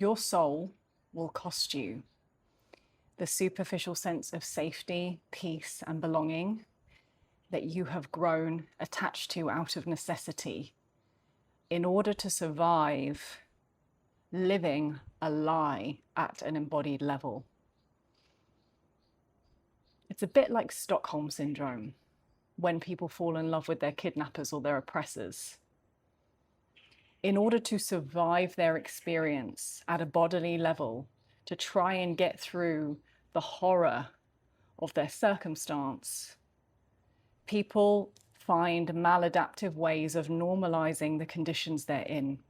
Your soul will cost you the superficial sense of safety, peace, and belonging that you have grown attached to out of necessity in order to survive living a lie at an embodied level. It's a bit like Stockholm syndrome, when people fall in love with their kidnappers or their oppressors. In order to survive their experience at a bodily level, to try and get through the horror of their circumstance, people find maladaptive ways of normalizing the conditions they're in.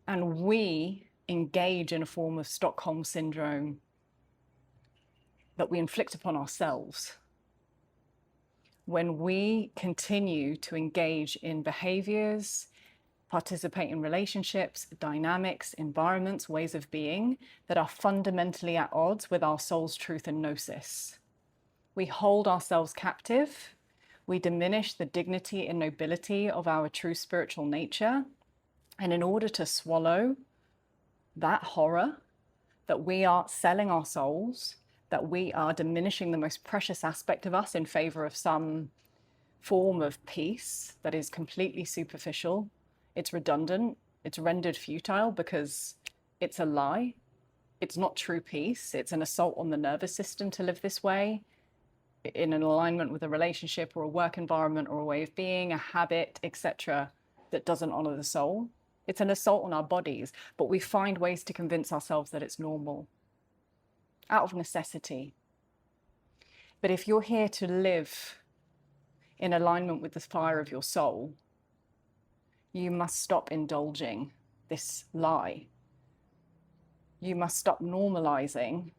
And we engage in a form of Stockholm syndrome that we inflict upon ourselves when we continue to engage in behaviors, participate in relationships, dynamics, environments, ways of being that are fundamentally at odds with our soul's truth and gnosis. We hold ourselves captive. We diminish the dignity and nobility of our true spiritual nature. And in order to swallow that horror, that we are selling our souls, that we are diminishing the most precious aspect of us in favor of some form of peace that is completely superficial, it's redundant, it's rendered futile because it's a lie. It's not true peace. It's an assault on the nervous system to live this way, in an alignment with a relationship or a work environment or a way of being, a habit, etc., that doesn't honor the soul. It's an assault on our bodies, but we find ways to convince ourselves that it's normal, out of necessity. But if you're here to live in alignment with the fire of your soul, you must stop indulging this lie. You must stop normalizing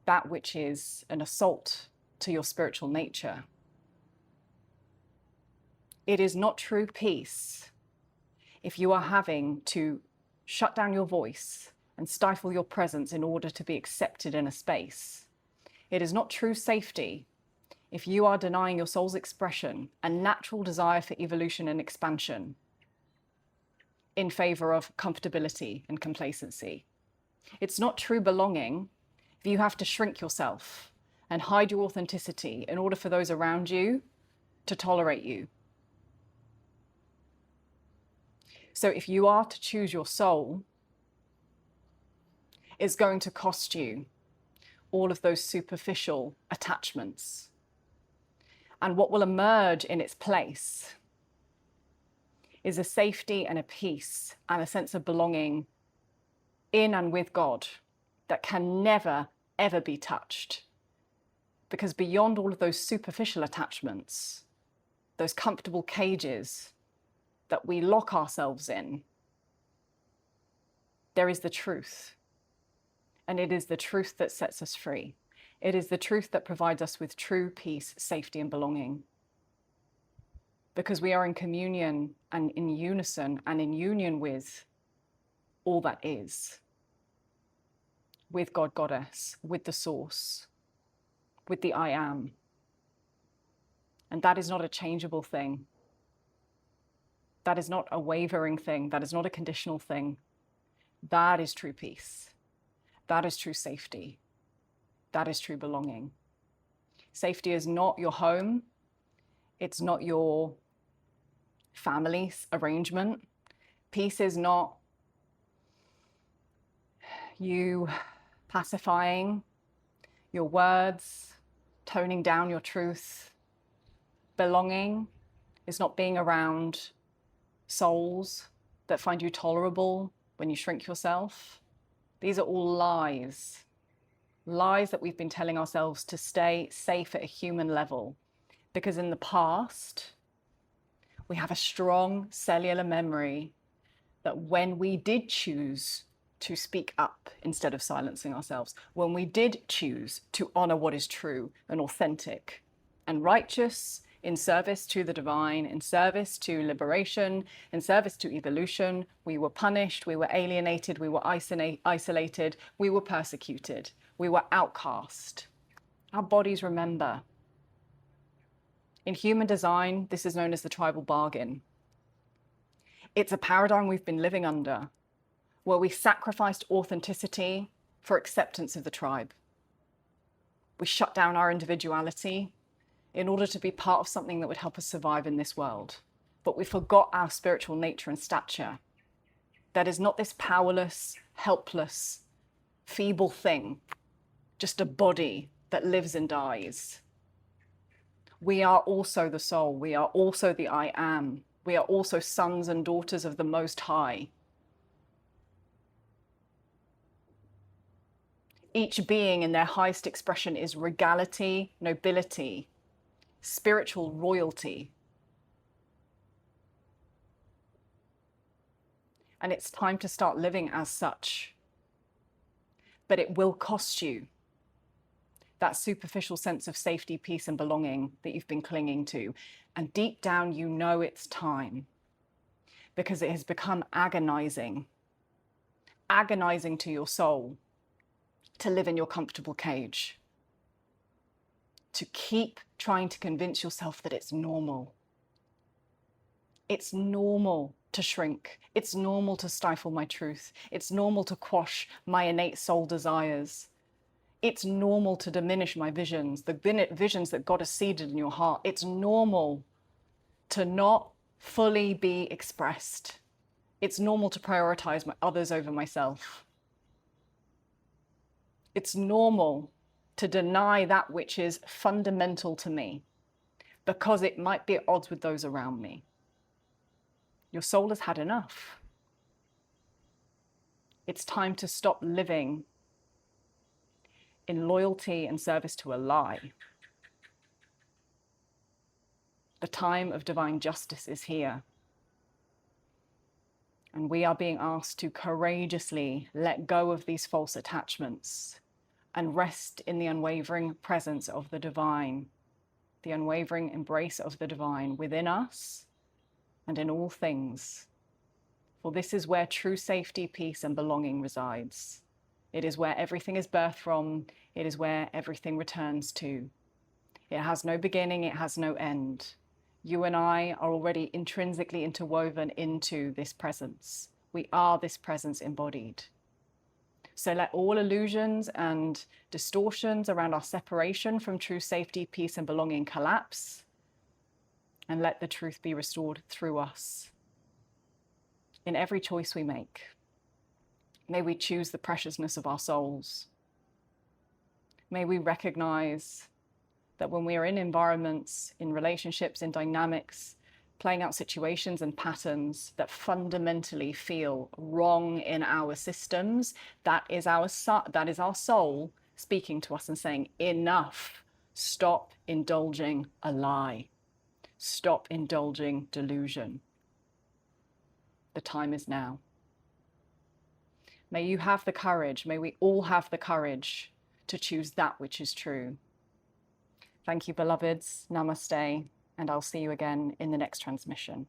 that which is an assault to your spiritual nature. It is not true peace if you are having to shut down your voice and stifle your presence in order to be accepted in a space. It is not true safety if you are denying your soul's expression and natural desire for evolution and expansion in favor of comfortability and complacency. It's not true belonging if you have to shrink yourself and hide your authenticity in order for those around you to tolerate you. So if you are to choose your soul, it's going to cost you all of those superficial attachments. And what will emerge in its place is a safety and a peace and a sense of belonging in and with God that can never, ever be touched. Because beyond all of those superficial attachments, those comfortable cages that we lock ourselves in, there is the truth. And it is the truth that sets us free. It is the truth that provides us with true peace, safety, and belonging. Because we are in communion and in unison and in union with all that is. With God, Goddess, with the source, with the I am. And that is not a changeable thing. That is not a wavering thing. That is not a conditional thing. That is true peace. That is true safety. That is true belonging. Safety is not your home. It's not your family arrangement. Peace is not you pacifying your words, toning down your truth. Belonging is not being around souls that find you tolerable when you shrink yourself. These are all lies. Lies that we've been telling ourselves to stay safe at a human level. Because in the past, we have a strong cellular memory that when we did choose to speak up instead of silencing ourselves, when we did choose to honor what is true and authentic and righteous in service to the divine, in service to liberation, in service to evolution, we were punished, we were alienated, we were isolated, we were persecuted, we were outcast. Our bodies remember. In human design, this is known as the tribal bargain. It's a paradigm we've been living under where we sacrificed authenticity for acceptance of the tribe. We shut down our individuality in order to be part of something that would help us survive in this world. But we forgot our spiritual nature and stature. That is not this powerless, helpless, feeble thing, just a body that lives and dies. We are also the soul. We are also the I am. We are also sons and daughters of the Most High. Each being in their highest expression is regality, nobility, spiritual royalty. And it's time to start living as such. But it will cost you that superficial sense of safety, peace, and belonging that you've been clinging to. And deep down, you know it's time, because it has become agonizing to your soul to live in your comfortable cage, to keep trying to convince yourself that it's normal. It's normal to shrink. It's normal to stifle my truth. It's normal to quash my innate soul desires. It's normal to diminish my visions, the visions that God has seeded in your heart. It's normal to not fully be expressed. It's normal to prioritize others over myself. It's normal to deny that which is fundamental to me because it might be at odds with those around me. Your soul has had enough. It's time to stop living in loyalty and service to a lie. The time of divine justice is here. And we are being asked to courageously let go of these false attachments and rest in the unwavering presence of the divine, the unwavering embrace of the divine within us and in all things. For this is where true safety, peace, and belonging resides. It is where everything is birthed from. It is where everything returns to. It has no beginning, it has no end. You and I are already intrinsically interwoven into this presence. We are this presence embodied. So let all illusions and distortions around our separation from true safety, peace, and belonging collapse, and let the truth be restored through us. In every choice we make, may we choose the preciousness of our souls. May we recognize that when we are in environments, in relationships, in dynamics, playing out situations and patterns that fundamentally feel wrong in our systems, that is our soul speaking to us and saying, enough, stop indulging a lie, stop indulging delusion. The time is now. May you have the courage, may we all have the courage to choose that which is true. Thank you, beloveds. Namaste, and I'll see you again in the next transmission.